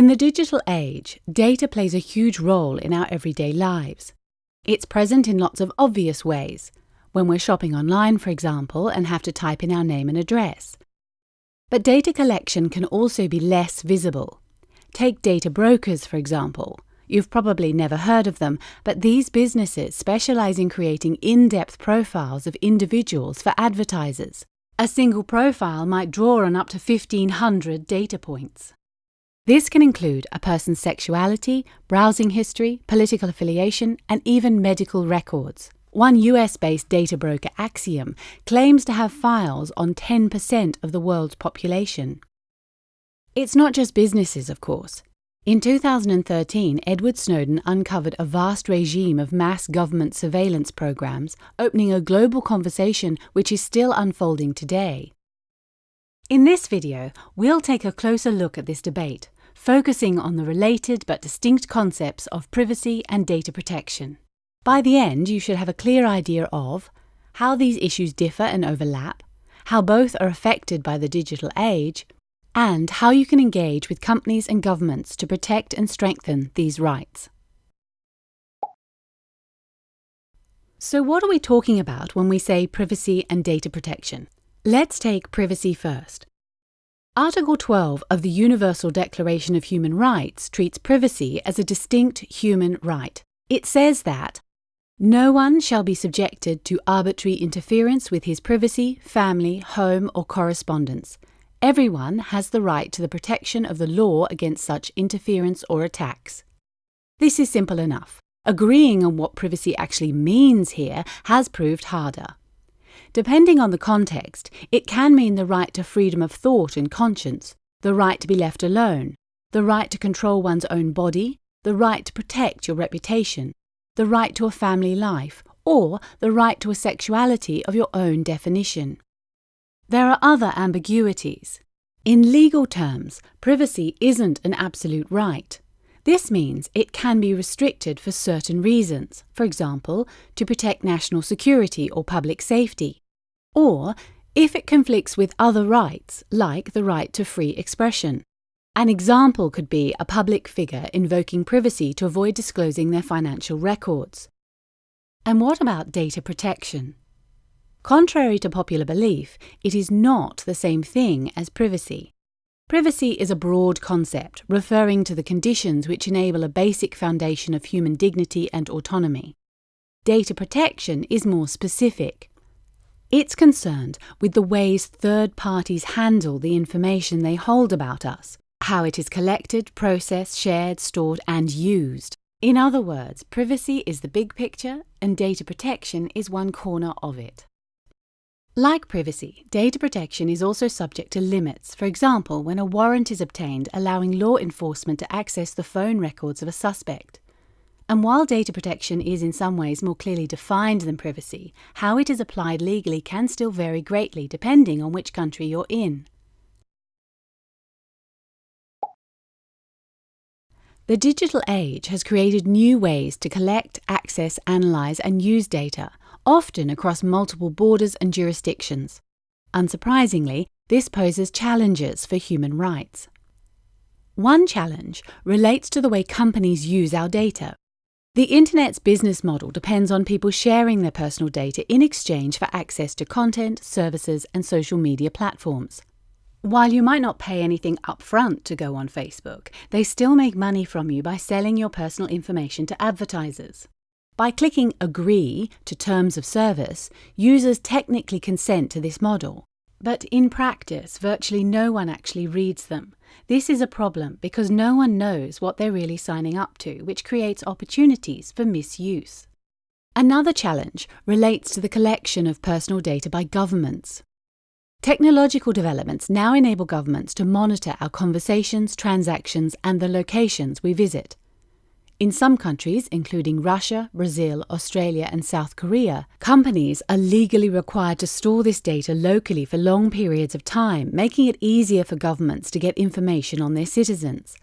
In the digital age, data plays a huge role in our everyday lives. It's present in lots of obvious ways, when we're shopping online, for example, and have to type in our name and address. But data collection can also be less visible. Take data brokers, for example. You've probably never heard of them, but these businesses specialize in creating in-depth profiles of individuals for advertisers. A single profile might draw on up to 1,500 data points. This can include a person's sexuality, browsing history, political affiliation, and even medical records. One US-based data broker, Axiom, claims to have files on 10% of the world's population. It's not just businesses, of course. In 2013, Edward Snowden uncovered a vast regime of mass government surveillance programs, opening a global conversation which is still unfolding today. In this video, we'll take a closer look at this debate, focusing on the related but distinct concepts of privacy and data protection. By the end, you should have a clear idea of how these issues differ and overlap, how both are affected by the digital age, and how you can engage with companies and governments to protect and strengthen these rights. So what are we talking about when we say privacy and data protection? Let's take privacy first. Article 12 of the Universal Declaration of Human Rights treats privacy as a distinct human right. It says that no one shall be subjected to arbitrary interference with his privacy, family, home, or correspondence. Everyone has the right to the protection of the law against such interference or attacks. This is simple enough. Agreeing on what privacy actually means here has proved harder. Depending on the context, it can mean the right to freedom of thought and conscience, the right to be left alone, the right to control one's own body, the right to protect your reputation, the right to a family life, or the right to a sexuality of your own definition. There are other ambiguities. In legal terms, privacy isn't an absolute right. This means it can be restricted for certain reasons, for example, to protect national security or public safety, or if it conflicts with other rights, like the right to free expression. An example could be a public figure invoking privacy to avoid disclosing their financial records. And what about data protection? Contrary to popular belief, it is not the same thing as privacy. Privacy is a broad concept referring to the conditions which enable a basic foundation of human dignity and autonomy. Data protection is more specific. It's concerned with the ways third parties handle the information they hold about us, how it is collected, processed, shared, stored, and used. In other words, privacy is the big picture and data protection is one corner of it. Like privacy, data protection is also subject to limits. For example, when a warrant is obtained allowing law enforcement to access the phone records of a suspect. And while data protection is in some ways more clearly defined than privacy, how it is applied legally can still vary greatly depending on which country you're in. The digital age has created new ways to collect, access, analyze, and use data, often across multiple borders and jurisdictions. Unsurprisingly, this poses challenges for human rights. One challenge relates to the way companies use our data. The Internet's business model depends on people sharing their personal data in exchange for access to content, services, and social media platforms. While you might not pay anything upfront to go on Facebook, they still make money from you by selling your personal information to advertisers. By clicking Agree to Terms of Service, users technically consent to this model. But in practice, virtually no one actually reads them. This is a problem because no one knows what they're really signing up to, which creates opportunities for misuse. Another challenge relates to the collection of personal data by governments. Technological developments now enable governments to monitor our conversations, transactions, and the locations we visit. In some countries, including Russia, Brazil, Australia, and South Korea, companies are legally required to store this data locally for long periods of time, making it easier for governments to get information on their citizens.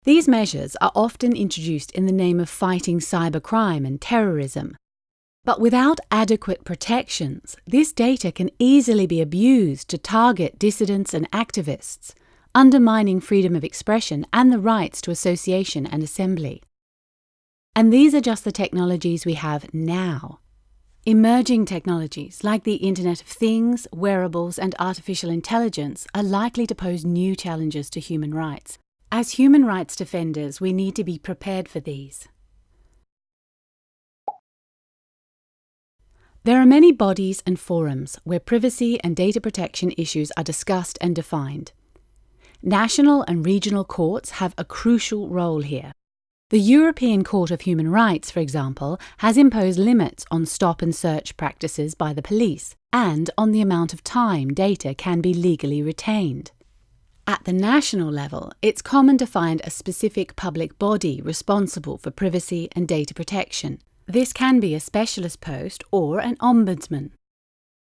These measures are often introduced in the name of fighting cybercrime and terrorism. But without adequate protections, this data can easily be abused to target dissidents and activists. undermining freedom of expression and the rights to association and assembly. And these are just the technologies we have now. Emerging technologies like the Internet of Things, wearables, and artificial intelligence are likely to pose new challenges to human rights. As human rights defenders, we need to be prepared for these. There are many bodies and forums where privacy and data protection issues are discussed and defined. National and regional courts have a crucial role here. The European Court of Human Rights, for example, has imposed limits on stop and search practices by the police and on the amount of time data can be legally retained. At the national level, it's common to find a specific public body responsible for privacy and data protection. This can be a specialist post or an ombudsman.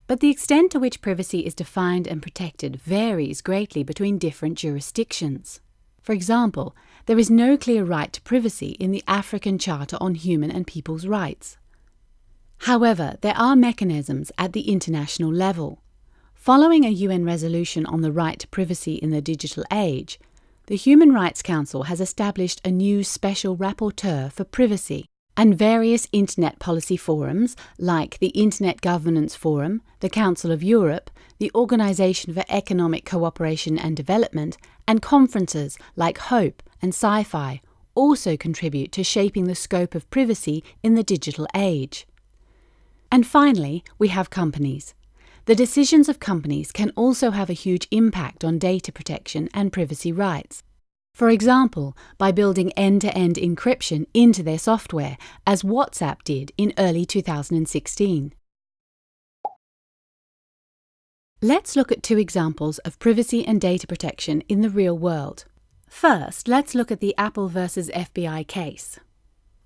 But the extent to which privacy is defined and protected varies greatly between different jurisdictions. For example, there is no clear right to privacy in the African Charter on Human and People's Rights. However, there are mechanisms at the international level. Following a UN resolution on the right to privacy in the digital age, the Human Rights Council has established a new special rapporteur for privacy, and various Internet policy forums like the Internet Governance Forum, the Council of Europe, the Organisation for Economic Cooperation and Development, and conferences like HOPE and Sci-Fi also contribute to shaping the scope of privacy in the digital age. And finally, we have companies. The decisions of companies can also have a huge impact on data protection and privacy rights. For example, by building end-to-end encryption into their software, as WhatsApp did in early 2016. Let's look at two examples of privacy and data protection in the real world. First, let's look at the Apple versus FBI case.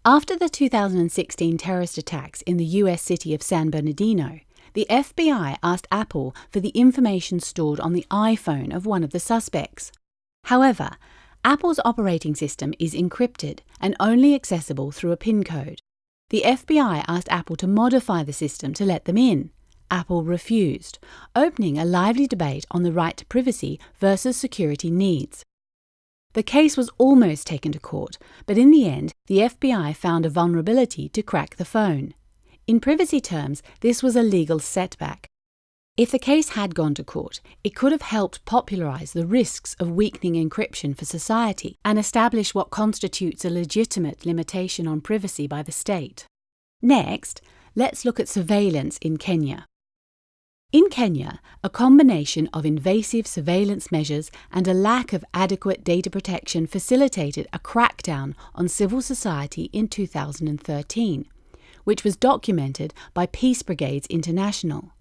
After the 2016 terrorist attacks in the US city of San Bernardino, the FBI asked Apple for the information stored on the iPhone of one of the suspects. However, Apple's operating system is encrypted and only accessible through a PIN code. The FBI asked Apple to modify the system to let them in. Apple refused, opening a lively debate on the right to privacy versus security needs. The case was almost taken to court, but in the end, the FBI found a vulnerability to crack the phone. In privacy terms, this was a legal setback. If the case had gone to court, it could have helped popularize the risks of weakening encryption for society and establish what constitutes a legitimate limitation on privacy by the state. Next, let's look at surveillance in Kenya. In Kenya, a combination of invasive surveillance measures and a lack of adequate data protection facilitated a crackdown on civil society in 2013, which was documented by Peace Brigades International.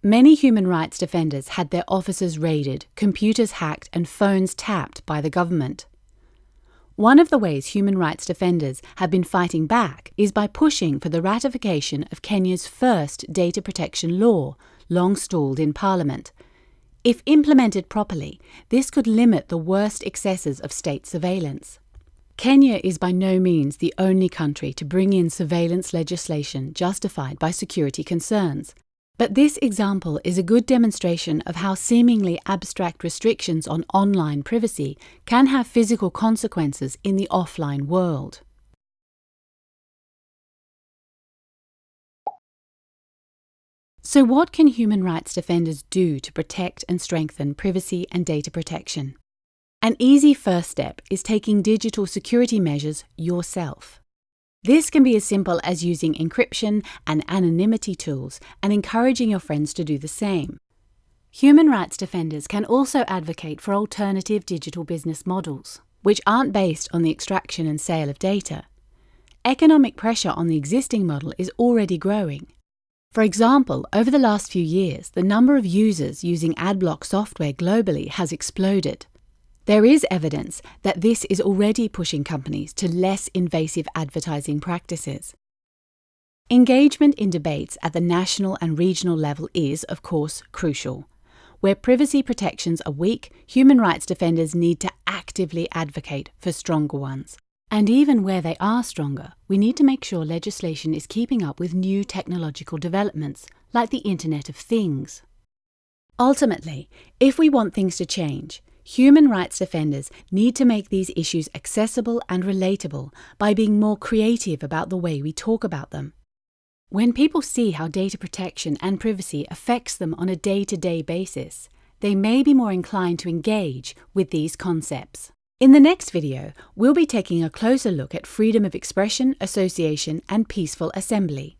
Many human rights defenders had their offices raided, computers hacked, and phones tapped by the government. One of the ways human rights defenders have been fighting back is by pushing for the ratification of Kenya's first data protection law, long stalled in Parliament. If implemented properly, this could limit the worst excesses of state surveillance. Kenya is by no means the only country to bring in surveillance legislation justified by security concerns. But this example is a good demonstration of how seemingly abstract restrictions on online privacy can have physical consequences in the offline world. So what can human rights defenders do to protect and strengthen privacy and data protection? An easy first step is taking digital security measures yourself. This can be as simple as using encryption and anonymity tools and encouraging your friends to do the same. Human rights defenders can also advocate for alternative digital business models, which aren't based on the extraction and sale of data. Economic pressure on the existing model is already growing. For example, over the last few years, the number of users using adblock software globally has exploded. There is evidence that this is already pushing companies to less invasive advertising practices. Engagement in debates at the national and regional level is, of course, crucial. Where privacy protections are weak, human rights defenders need to actively advocate for stronger ones. And even where they are stronger, we need to make sure legislation is keeping up with new technological developments, like the Internet of Things. Ultimately, if we want things to change, Human rights defenders need to make these issues accessible and relatable by being more creative about the way we talk about them. When people see how data protection and privacy affects them on a day-to-day basis, they may be more inclined to engage with these concepts. In the next video, we'll be taking a closer look at freedom of expression, association, and peaceful assembly.